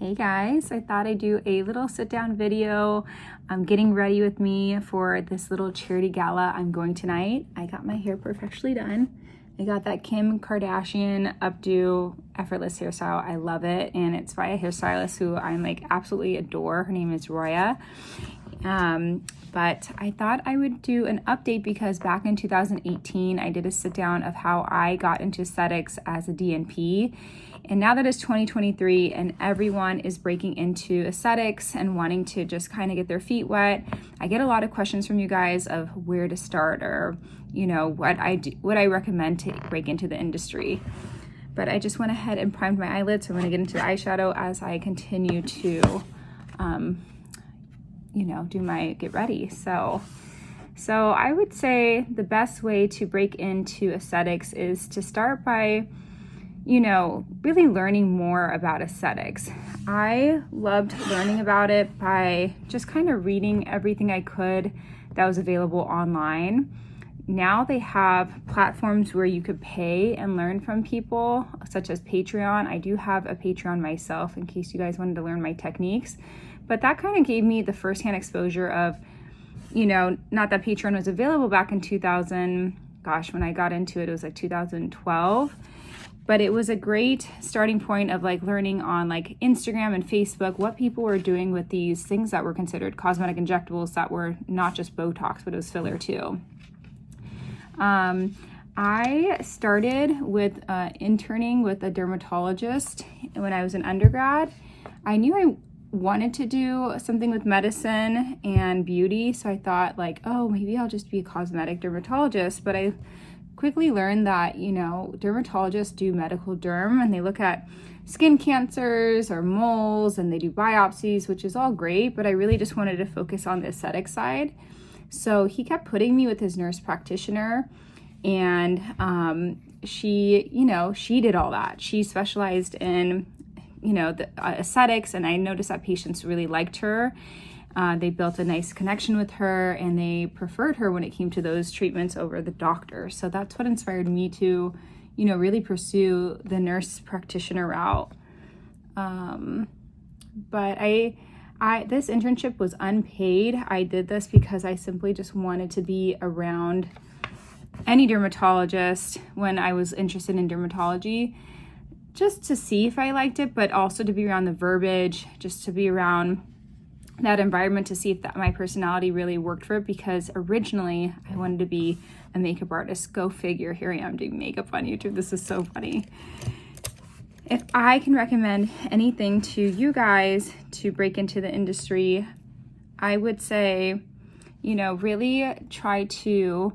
Hey guys, I thought I'd do a little sit down video. I'm getting ready with me for this little charity gala I'm going tonight. I got my hair perfectly done. I got that Kim Kardashian updo effortless hairstyle. I love it, and it's by a hairstylist who I'm like absolutely adore. Her name is Roya. But I thought I would do an update because back in 2018, I did a sit down of how I got into aesthetics as a DNP. And now that it's 2023 and everyone is breaking into aesthetics and wanting to just kind of get their feet wet, I get a lot of questions from you guys of where to start or, you know, what I recommend to break into the industry. But I just went ahead and primed my eyelids. So I'm going to get into the eyeshadow as I continue to, do my get ready. So I would say the best way to break into aesthetics is to start by, really learning more about aesthetics. I loved learning about it by just kind of reading everything I could that was available online. Now they have platforms where you could pay and learn from people, such as Patreon. I do have a Patreon myself in case you guys wanted to learn my techniques. But that kind of gave me the firsthand exposure of, not that Patreon was available back in 2000, when I got into it, it was like 2012. But it was a great starting point of like learning on like Instagram and Facebook what people were doing with these things that were considered cosmetic injectables that were not just Botox, but it was filler too. I started with interning with a dermatologist when I was an undergrad. I knew I wanted to do something with medicine and beauty, so I thought like, oh, maybe I'll just be a cosmetic dermatologist. But I quickly learned that, dermatologists do medical derm and they look at skin cancers or moles and they do biopsies, which is all great, but I really just wanted to focus on the aesthetic side. So he kept putting me with his nurse practitioner, and she did all that. She specialized in the aesthetics, and I noticed that patients really liked her. They built a nice connection with her, and they preferred her when it came to those treatments over the doctor. So that's what inspired me to, really pursue the nurse practitioner route. But this internship was unpaid. I did this because I simply just wanted to be around any dermatologist when I was interested in dermatology, just to see if I liked it, but also to be around the verbiage, just to be around that environment to see if my personality really worked for it, because originally I wanted to be a makeup artist. Go figure, here I am doing makeup on YouTube. This is so funny. If I can recommend anything to you guys to break into the industry, I would say, really try to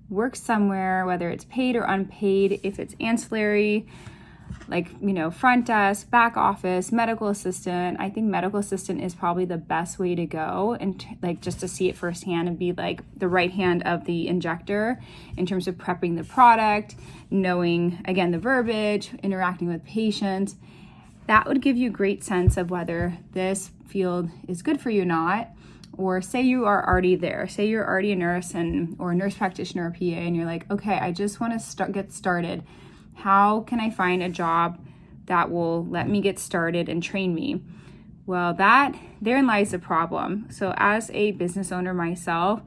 work somewhere, whether it's paid or unpaid. If it's ancillary, like, front desk, back office, medical assistant, I think medical assistant is probably the best way to go, and just to see it firsthand and be like the right hand of the injector in terms of prepping the product, knowing, again, the verbiage, interacting with patients. That would give you a great sense of whether this field is good for you or not. Or say you are already there, say you're already a nurse or a nurse practitioner or PA, and you're like, okay, I just want to get started. How can I find a job that will let me get started and train me? Well, therein lies the problem. So as a business owner myself,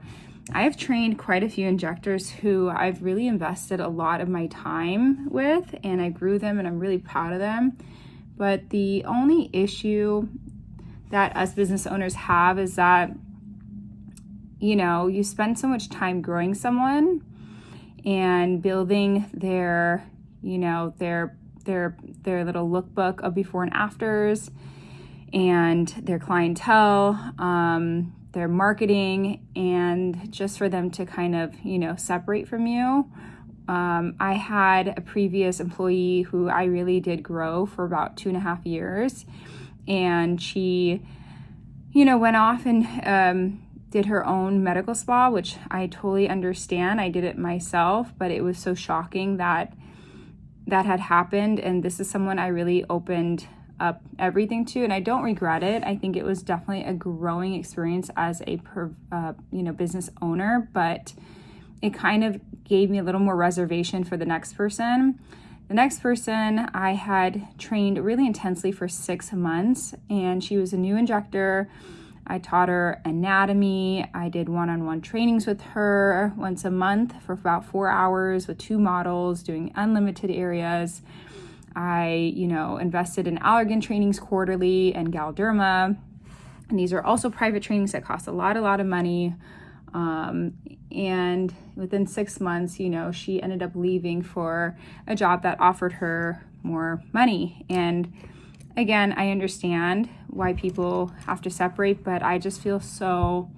I have trained quite a few injectors who I've really invested a lot of my time with, and I grew them, and I'm really proud of them. But the only issue that us business owners have is that, you spend so much time growing someone and building their little lookbook of before and afters, and their clientele, their marketing, and just for them to kind of, separate from you. I had a previous employee who I really did grow for about 2.5 years, and she, went off and did her own medical spa, which I totally understand. I did it myself, but it was so shocking that had happened, and this is someone I really opened up everything to, and I don't regret it. I think it was definitely a growing experience as a business owner, but it kind of gave me a little more reservation for the next person The next person I had trained really intensely for 6 months, and she was a new injector. I taught her anatomy. I did one-on-one trainings with her once a month for about 4 hours with 2 models doing unlimited areas. I, invested in allergen trainings quarterly and Galderma. And these are also private trainings that cost a lot of money. And within 6 months, she ended up leaving for a job that offered her more money. And again, I understand why people have to separate, but I just feel so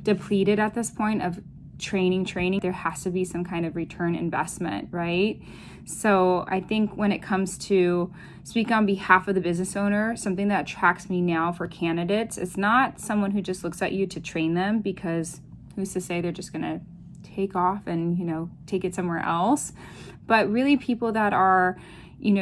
depleted at this point of training. There has to be some kind of return investment, right? So I think when it comes to speak on behalf of the business owner, something that attracts me now for candidates, it's not someone who just looks at you to train them, because who's to say they're just going to take off and, take it somewhere else, but really people that are,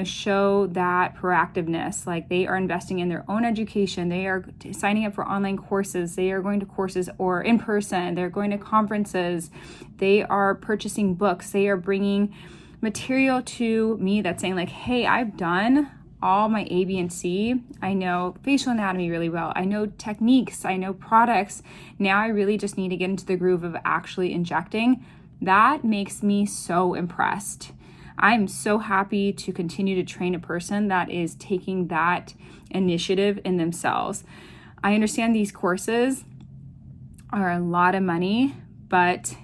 show that proactiveness, like they are investing in their own education. They are signing up for online courses. They are going to courses or in person. They're going to conferences. They are purchasing books. They are bringing material to me that's saying like, hey, I've done all my A, B, and C. I know facial anatomy really well. I know techniques. I know products. Now I really just need to get into the groove of actually injecting. That makes me so impressed. I'm so happy to continue to train a person that is taking that initiative in themselves. I understand these courses are a lot of money, but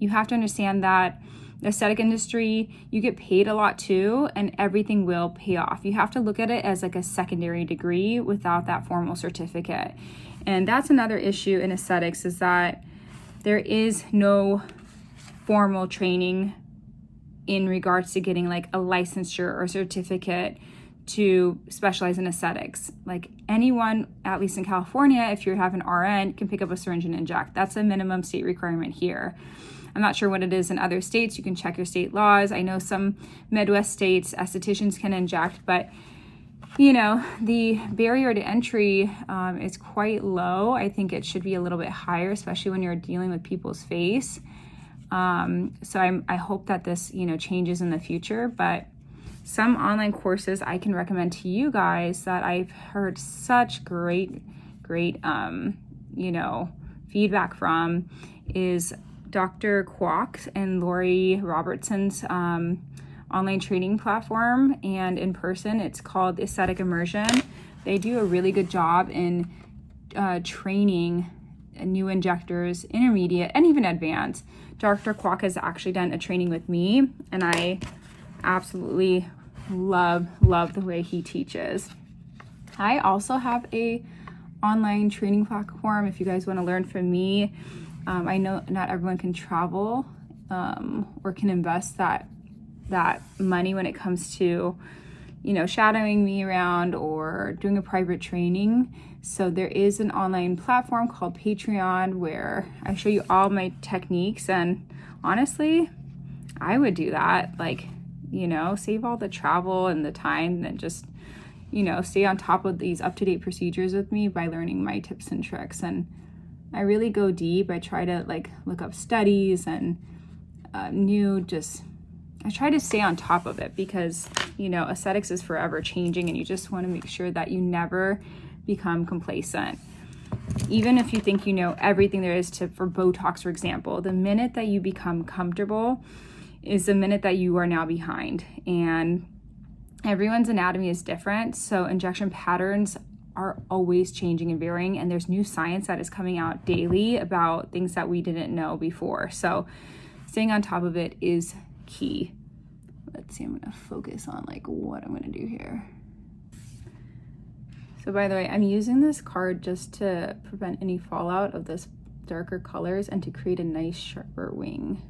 you have to understand that the aesthetic industry, you get paid a lot too, and everything will pay off. You have to look at it as like a secondary degree without that formal certificate. And that's another issue in aesthetics, is that there is no formal training in regards to getting like a licensure or certificate to specialize in aesthetics. Like anyone, at least in California, if you have an RN, can pick up a syringe and inject. That's a minimum state requirement here. I'm not sure what it is in other states. You can check your state laws. I know some Midwest states, estheticians can inject, but the barrier to entry is quite low. I think it should be a little bit higher, especially when you're dealing with people's face. So I hope that this, changes in the future, but some online courses I can recommend to you guys that I've heard such great, feedback from is Dr. Kwok and Lori Robertson's online training platform, and in person it's called Aesthetic Immersion. They do a really good job in training new injectors, intermediate, and even advanced. Dr. Kwok has actually done a training with me, and I absolutely love the way he teaches. I also have a online training platform if you guys want to learn from me. I know not everyone can travel or can invest that money when it comes to shadowing me around or doing a private training. So there is an online platform called Patreon where I show you all my techniques, and honestly, I would do that. Like, save all the travel and the time and just, stay on top of these up-to-date procedures with me by learning my tips and tricks. And I really go deep. I try to look up studies and I try to stay on top of it because, aesthetics is forever changing, and you just want to make sure that you never become complacent. Even if you think you know everything there is for Botox, for example, the minute that you become comfortable is the minute that you are now behind. And everyone's anatomy is different, so injection patterns are always changing and varying, and there's new science that is coming out daily about things that we didn't know before. So staying on top of it is key. Let's see, I'm gonna focus on what I'm gonna do here. So by the way, I'm using this card just to prevent any fallout of this darker colors and to create a nice sharper wing.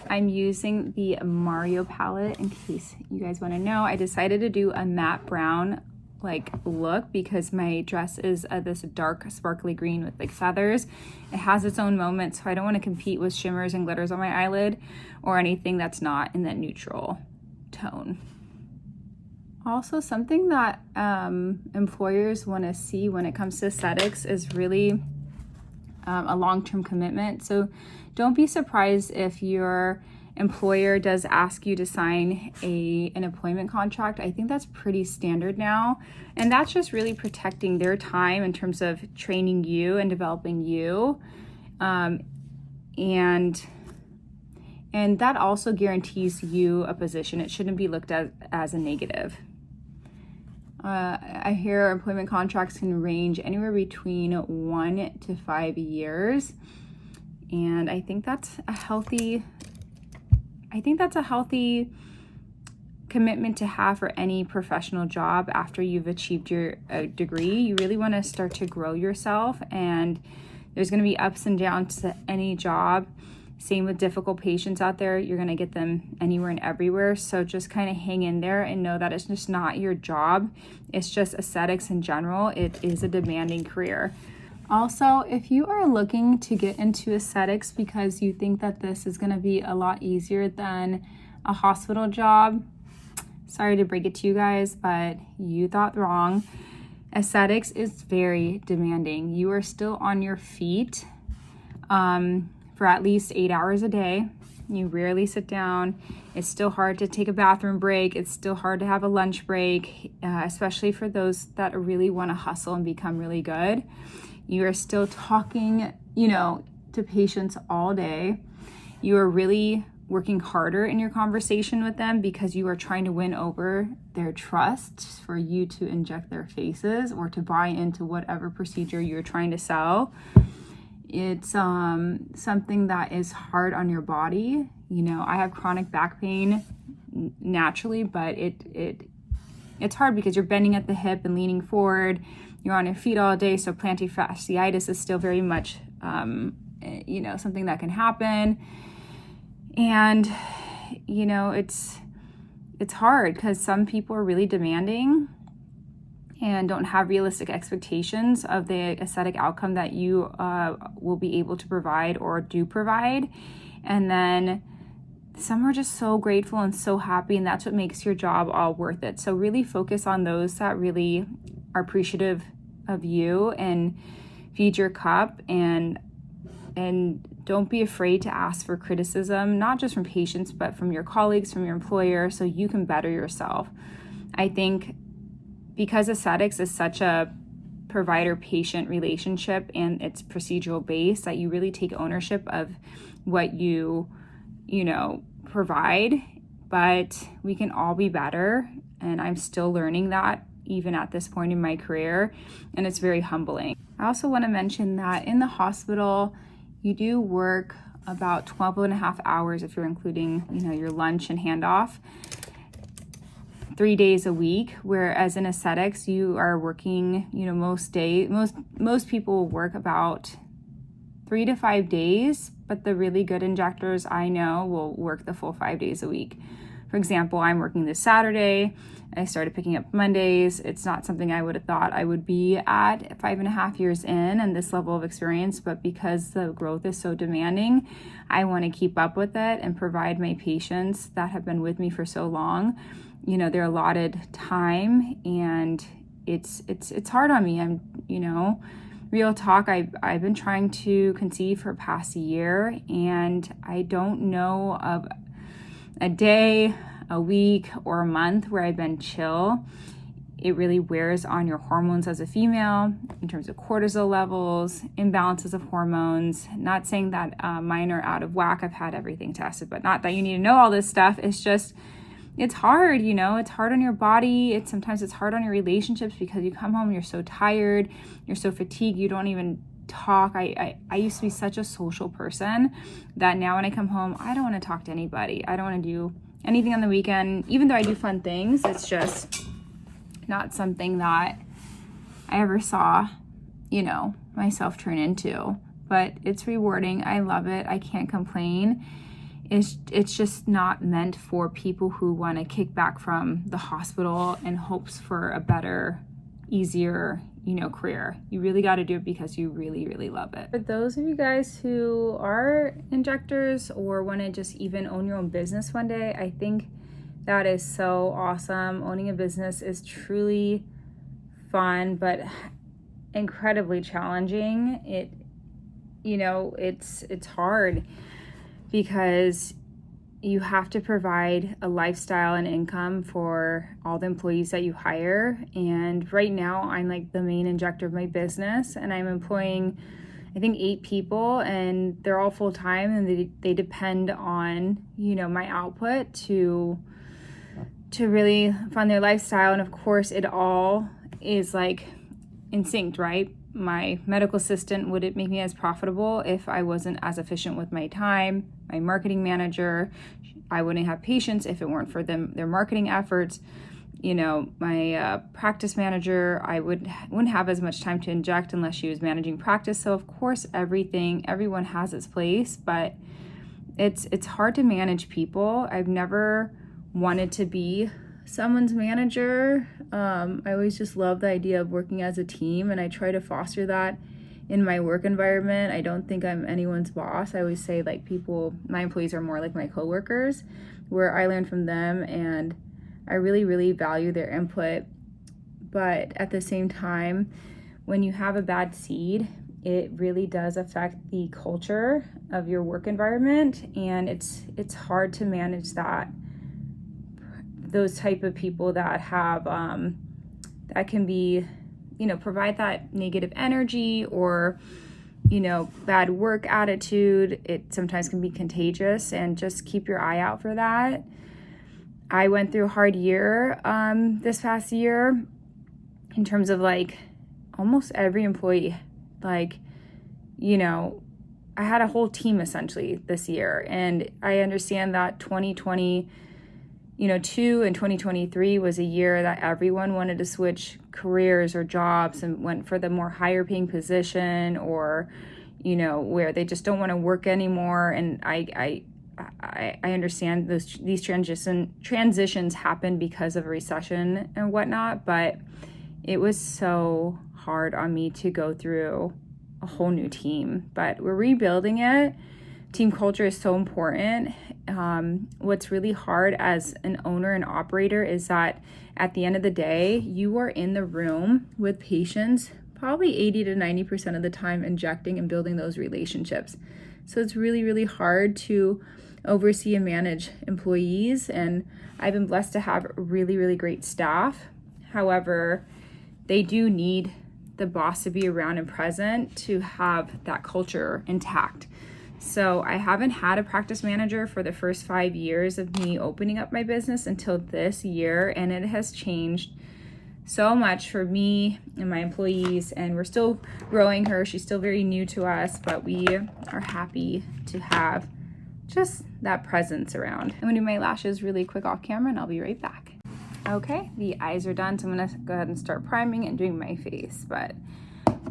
I'm using the Mario palette in case you guys want to know. I decided to do a matte brown look because my dress is this dark sparkly green with feathers. It has its own moment, so I don't want to compete with shimmers and glitters on my eyelid or anything that's not in that neutral tone. Also, something that employers want to see when it comes to aesthetics is really a long-term commitment. So don't be surprised if your employer does ask you to sign an employment contract. I think that's pretty standard now. And that's just really protecting their time in terms of training you and developing you. And that also guarantees you a position. It shouldn't be looked at as a negative. I hear employment contracts can range anywhere between 1 to 5 years. And I think that's a healthy commitment to have for any professional job after you've achieved your degree. You really want to start to grow yourself, and there's going to be ups and downs to any job. Same with difficult patients out there. You're going to get them anywhere and everywhere. So just kind of hang in there and know that it's just not your job. It's just aesthetics in general. It is a demanding career. Also, if you are looking to get into aesthetics because you think that this is going to be a lot easier than a hospital job, sorry to break it to you guys, but you thought wrong. Aesthetics is very demanding. You are still on your feet for at least 8 hours a day. You rarely sit down. It's still hard to take a bathroom break. It's still hard to have a lunch break, especially for those that really want to hustle and become really good. You are still talking, to patients all day. You are really working harder in your conversation with them because you are trying to win over their trust for you to inject their faces or to buy into whatever procedure you're trying to sell. It's something that is hard on your body. I have chronic back pain naturally, but it's hard because you're bending at the hip and leaning forward. You're on your feet all day, so plantar fasciitis is still very much, something that can happen. And, it's hard because some people are really demanding and don't have realistic expectations of the aesthetic outcome that you will be able to provide or do provide. And then some are just so grateful and so happy, and that's what makes your job all worth it. So really focus on those that really are appreciative of you and feed your cup, and don't be afraid to ask for criticism, not just from patients, but from your colleagues, from your employer, so you can better yourself. I think because aesthetics is such a provider-patient relationship and it's procedural based, that you really take ownership of what you provide, but we can all be better. And I'm still learning that even at this point in my career, and it's very humbling. I also want to mention that in the hospital, you do work about 12 and a half hours if you're including, your lunch and handoff, 3 days a week, whereas in aesthetics, you are working, most people work about 3 to 5 days, but the really good injectors I know will work the full 5 days a week. For example, I'm working this Saturday. I started picking up Mondays. It's not something I would have thought I would be at 5.5 years in and this level of experience, but because the growth is so demanding, I want to keep up with it and provide my patients that have been with me for so long, their allotted time, and it's hard on me. I'm, real talk, I've been trying to conceive for past year, and I don't know of a day, a week, or a month where I've been chill. It really wears on your hormones as a female in terms of cortisol levels, imbalances of hormones. Not saying that mine are out of whack. I've had everything tested, but not that you need to know all this stuff. It's just, it's hard, it's hard on your body. Sometimes it's hard on your relationships because you come home, you're so tired, you're so fatigued, you don't even talk. I used to be such a social person that now when I come home, I don't want to talk to anybody. I don't want to do anything on the weekend. Even though I do fun things, it's just not something that I ever saw, myself turn into. But it's rewarding. I love it. I can't complain. It's just not meant for people who want to kick back from the hospital in hopes for a better, easier, career. You really got to do it because you really, really love it. For those of you guys who are injectors or want to just even own your own business one day, I think that is so awesome. Owning a business is truly fun, but incredibly challenging. you know, it's hard because you have to provide a lifestyle and income for all the employees that you hire. And right now I'm like the main injector of my business, and I'm employing, I think, 8 people, and they're all full-time, and they depend on, you know, my output to really fund their lifestyle. And of course it all is like in sync, right? My medical assistant wouldn't make me as profitable if I wasn't as efficient with my time. My marketing manager, I wouldn't have patients if it weren't for their marketing efforts. You know, my practice manager, I wouldn't have as much time to inject unless she was managing practice. So of course everyone has its place, but it's hard to manage people. I've never wanted to be someone's manager. I always just love the idea of working as a team, and I try to foster that in my work environment. I don't think I'm anyone's boss. I always say like my employees are more like my coworkers, where I learn from them and I really, really value their input. But at the same time, when you have a bad seed, it really does affect the culture of your work environment, and it's hard to manage those type of people that have that can be, you know, provide that negative energy or, you know, bad work attitude. It sometimes can be contagious, and just keep your eye out for that. I went through a hard year this past year in terms of like almost every employee. Like, you know, I had a whole team essentially this year, and I understand that 2020, you know, 2 and 2023 was a year that everyone wanted to switch careers or jobs and went for the more higher paying position, or, you know, where they just don't want to work anymore. And I understand these transitions happen because of a recession and whatnot, but it was so hard on me to go through a whole new team. But we're rebuilding it. Team culture is so important. What's really hard as an owner and operator is that at the end of the day, you are in the room with patients probably 80 to 90% of the time, injecting and building those relationships. So it's really, really hard to oversee and manage employees. And I've been blessed to have really, really great staff. However, they do need the boss to be around and present to have that culture intact. So I haven't had a practice manager for the first 5 years of me opening up my business until this year, and it has changed so much for me and my employees, and we're still growing her. She's still very new to us, but we are happy to have just that presence around. I'm gonna do my lashes really quick off camera, and I'll be right back. Okay, the eyes are done, so I'm gonna go ahead and start priming and doing my face. But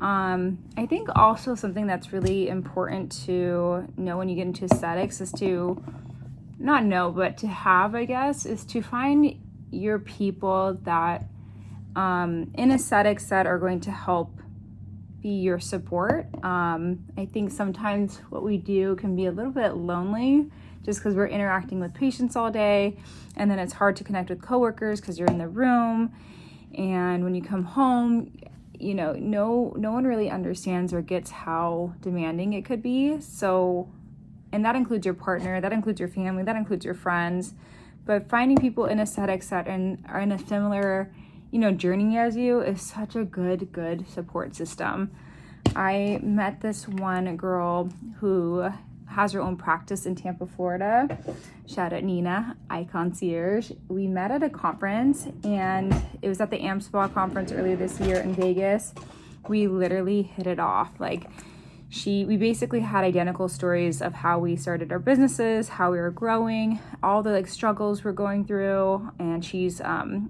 I think also something that's really important to know when you get into aesthetics is to not know, but to have, I guess, is to find your people that in aesthetics that are going to help be your support. I think sometimes what we do can be a little bit lonely just because we're interacting with patients all day, and then it's hard to connect with coworkers because you're in the room, and when you come home, you know, no one really understands or gets how demanding it could be. So, and that includes your partner, that includes your family, that includes your friends. But finding people in aesthetics that are in a similar, you know, journey as you is such a good support system. I met this one girl who has her own practice in Tampa, Florida. Shout out Nina, iConcierge. We met at a conference, and it was at the AmSpa conference earlier this year in Vegas. We literally hit it off. Like, we basically had identical stories of how we started our businesses, how we were growing, all the like struggles we're going through, and she's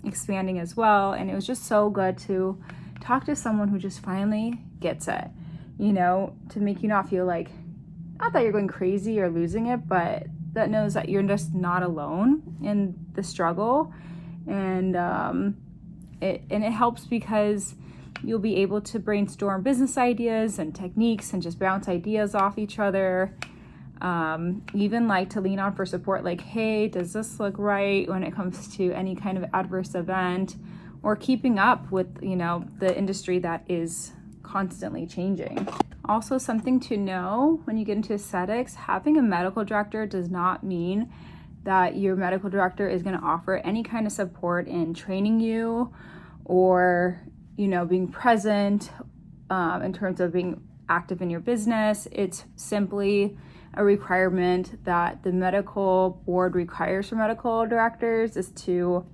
expanding as well. And it was just so good to talk to someone who just finally gets it, you know, to make you not feel like, not that you're going crazy or losing it, but that knows that you're just not alone in the struggle. And it helps because you'll be able to brainstorm business ideas and techniques and just bounce ideas off each other. Even like to lean on for support, like, hey, does this look right when it comes to any kind of adverse event, or keeping up with, you know, the industry that is constantly changing. Also, something to know when you get into aesthetics, having a medical director does not mean that your medical director is going to offer any kind of support in training you or, you know, being present in terms of being active in your business. It's simply a requirement that the medical board requires for medical directors, is to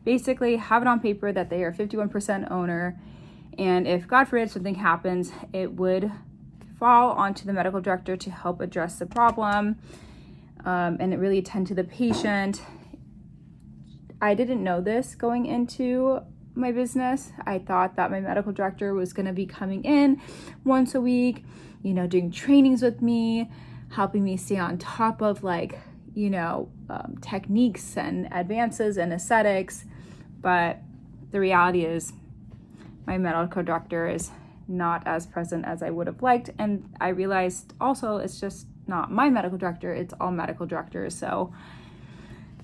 basically have it on paper that they are 51% owner. And if, God forbid, something happens, it would fall onto the medical director to help address the problem and it really attend to the patient. I didn't know this going into my business. I thought that my medical director was going to be coming in once a week, you know, doing trainings with me, helping me stay on top of like, you know, techniques and advances in aesthetics. But the reality is my medical director is not as present as I would have liked. And I realized also it's just not my medical director, it's all medical directors. So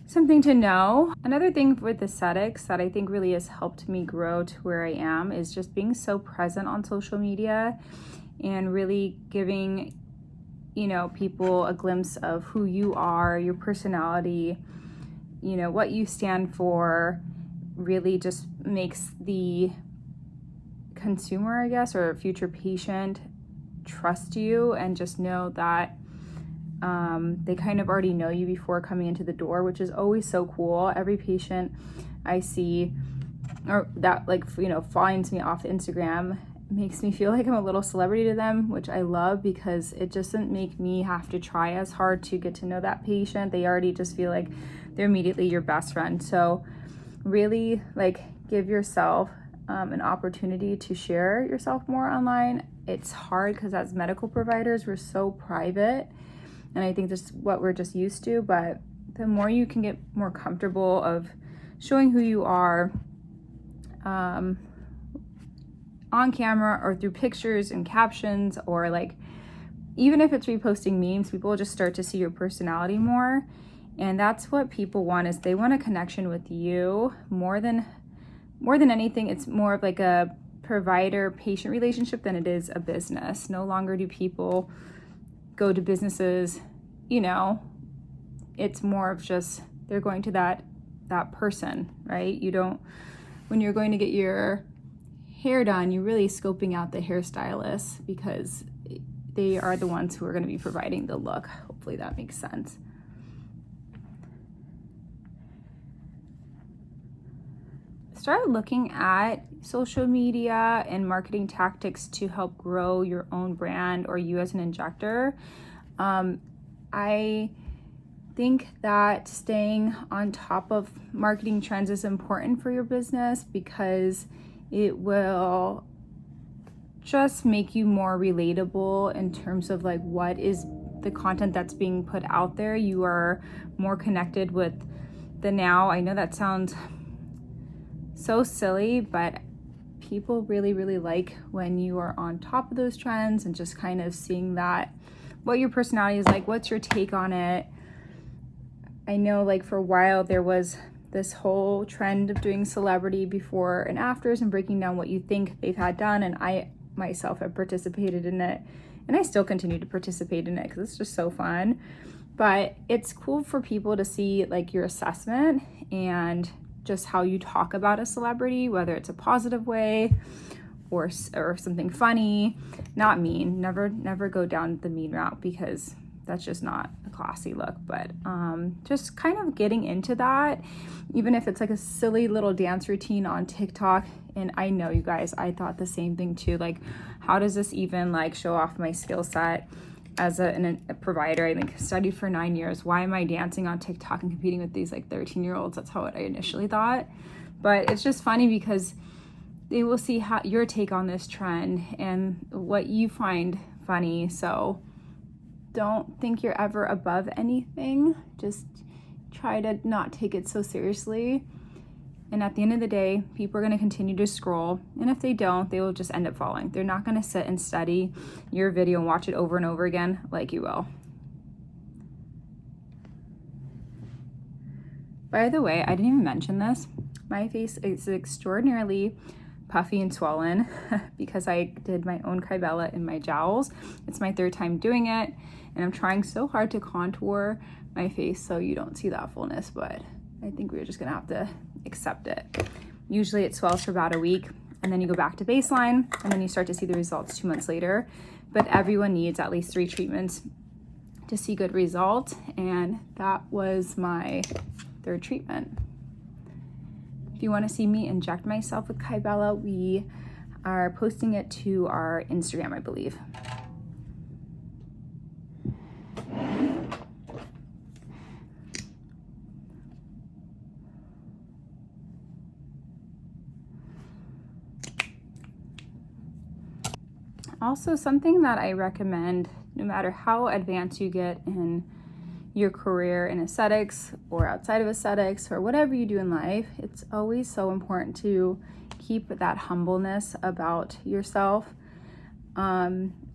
something to know. Another thing with aesthetics that I think really has helped me grow to where I am is just being so present on social media and really giving, you know, people a glimpse of who you are, your personality, you know, what you stand for. Really just makes the consumer, I guess, or future patient trust you and just know that they kind of already know you before coming into the door, which is always so cool. Every patient I see or that, like, you know, finds me off Instagram makes me feel like I'm a little celebrity to them, which I love because it just doesn't make me have to try as hard to get to know that patient. They already just feel like they're immediately your best friend. So really, like, give yourself an opportunity to share yourself more online. It's hard because as medical providers, we're so private, and I think this is what we're just used to. But the more you can get more comfortable of showing who you are on camera or through pictures and captions, or like even if it's reposting memes, people will just start to see your personality more. And that's what people want, is they want a connection with you more than anything. It's more of like a provider-patient relationship than it is a business. No longer do people go to businesses, you know, it's more of just they're going to that person, right? You don't, when you're going to get your hair done, you're really scoping out the hairstylist because they are the ones who are going to be providing the look. Hopefully that makes sense. Start looking at social media and marketing tactics to help grow your own brand or you as an injector. I think that staying on top of marketing trends is important for your business because it will just make you more relatable in terms of like what is the content that's being put out there. You are more connected with the now. I know that sounds so silly, but people really, really like when you are on top of those trends and just kind of seeing that, what your personality is like, what's your take on it. I know, like, for a while there was this whole trend of doing celebrity before and afters and breaking down what you think they've had done, and I myself have participated in it, and I still continue to participate in it because it's just so fun. But it's cool for people to see like your assessment and just how you talk about a celebrity, whether it's a positive way or something funny, not mean. Never go down the mean route because that's just not a classy look. But just kind of getting into that, even if it's like a silly little dance routine on TikTok. And I know, you guys, I thought the same thing too. Like, how does this even like show off my skill set as a provider? I think studied for 9 years. Why am I dancing on TikTok and competing with these like 13-year-olds? That's how I initially thought. But it's just funny because they will see how your take on this trend and what you find funny. So don't think you're ever above anything. Just try to not take it so seriously. And at the end of the day, people are going to continue to scroll. And if they don't, they will just end up following. They're not going to sit and study your video and watch it over and over again like you will. By the way, I didn't even mention this. My face is extraordinarily puffy and swollen because I did my own Kybella in my jowls. It's my 3rd time doing it, and I'm trying so hard to contour my face so you don't see that fullness, but I think we're just gonna have to accept it. Usually it swells for about a week, and then you go back to baseline, and then you start to see the results 2 months later. But everyone needs at least 3 treatments to see good results, and that was my 3rd treatment. If you want to see me inject myself with Kybella, we are posting it to our Instagram, I believe. Also, something that I recommend, no matter how advanced you get in your career in aesthetics or outside of aesthetics or whatever you do in life, it's always so important to keep that humbleness about yourself.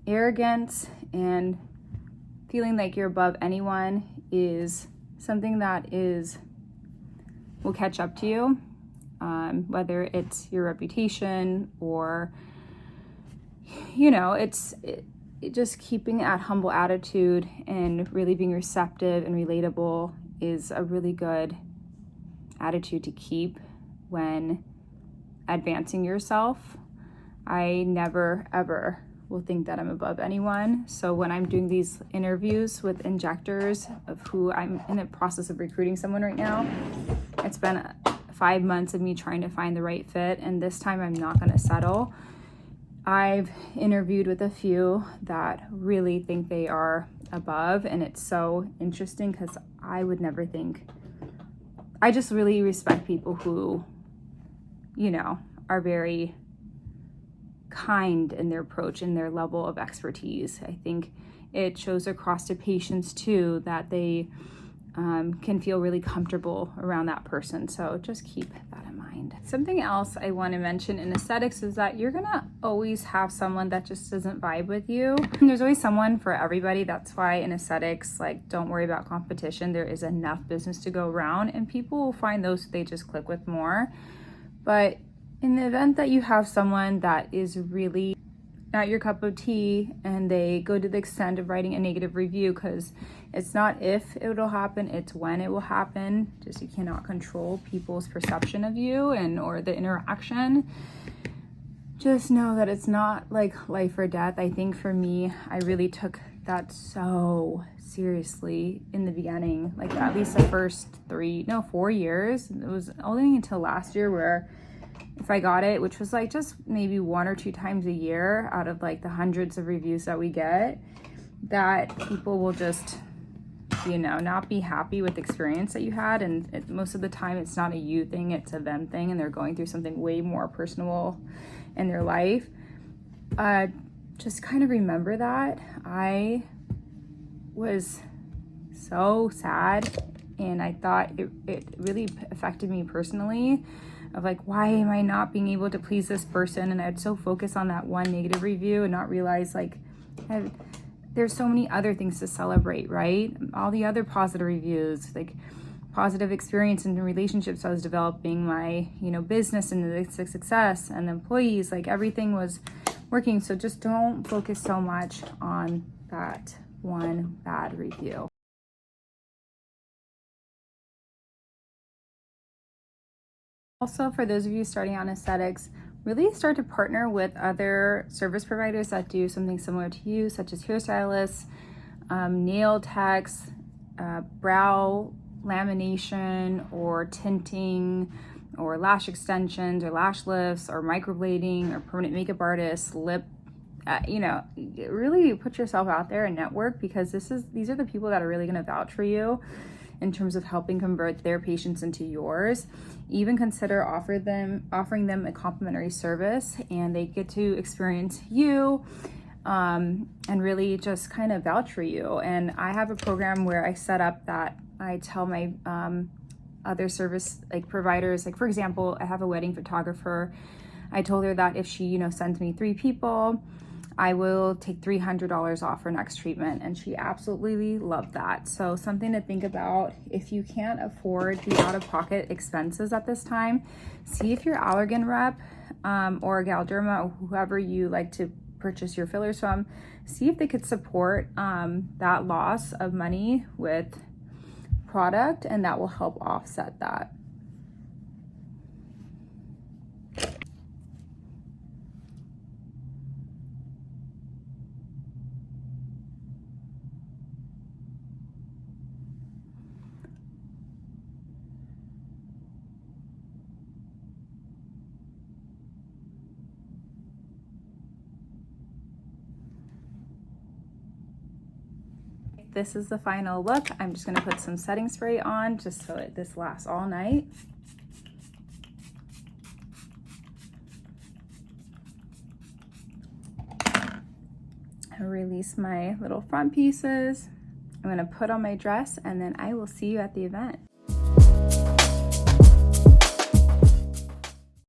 Arrogance and feeling like you're above anyone is something that will catch up to you, whether it's your reputation or, you know, just keeping that humble attitude and really being receptive and relatable is a really good attitude to keep when advancing yourself. I never ever will think that I'm above anyone. So when I'm doing these interviews with injectors, of who I'm in the process of recruiting someone right now, it's been 5 months of me trying to find the right fit, and this time I'm not going to settle. I've interviewed with a few that really think they are above, and it's so interesting because I would never think. I just really respect people who, you know, are very kind in their approach and their level of expertise. I think it shows across to patients too that they can feel really comfortable around that person. So just keep that in mind. Something else I want to mention in aesthetics is that you're gonna always have someone that just doesn't vibe with you. And there's always someone for everybody. That's why in aesthetics, like, don't worry about competition. There is enough business to go around, and people will find those they just click with more. But in the event that you have someone that is really not your cup of tea and they go to the extent of writing a negative review, because it's not if it will happen, it's when it will happen. Just, you cannot control people's perception of you or the interaction. Just know that it's not like life or death. I think for me, I really took that so seriously in the beginning, like at least the first 4 years. It was only until last year where if I got it, which was like just maybe 1 or 2 times a year out of like the hundreds of reviews that we get, that people will just, you know, not be happy with the experience that you had. And most of the time it's not a you thing, it's a them thing, and they're going through something way more personal in their life. Just kind of remember that. I was so sad, and I thought it really affected me personally, of like, why am I not being able to please this person? And I'd so focus on that one negative review and not realize like there's so many other things to celebrate, right? All the other positive reviews, like positive experience in the relationships I was developing, my, you know, business and the success and the employees, like everything was working. So just don't focus so much on that one bad review. Also, for those of you starting on aesthetics, really start to partner with other service providers that do something similar to you, such as hairstylists, nail techs, brow lamination or tinting, or lash extensions or lash lifts or microblading or permanent makeup artists, lip, you know, really put yourself out there and network, because these are the people that are really going to vouch for you in terms of helping convert their patients into yours. Even consider offering them a complimentary service, and they get to experience you and really just kind of vouch for you. And I have a program where I set up that I tell my other service providers, like for example, I have a wedding photographer. I told her that if she, you know, sends me 3 people, I will take $300 off her next treatment, and she absolutely loved that. So something to think about: if you can't afford the out-of-pocket expenses at this time, see if your Allergan rep or Galderma, or whoever you like to purchase your fillers from, see if they could support that loss of money with product, and that will help offset that. This is the final look. I'm just gonna put some setting spray on just so this lasts all night. I'll release my little front pieces. I'm gonna put on my dress, and then I will see you at the event.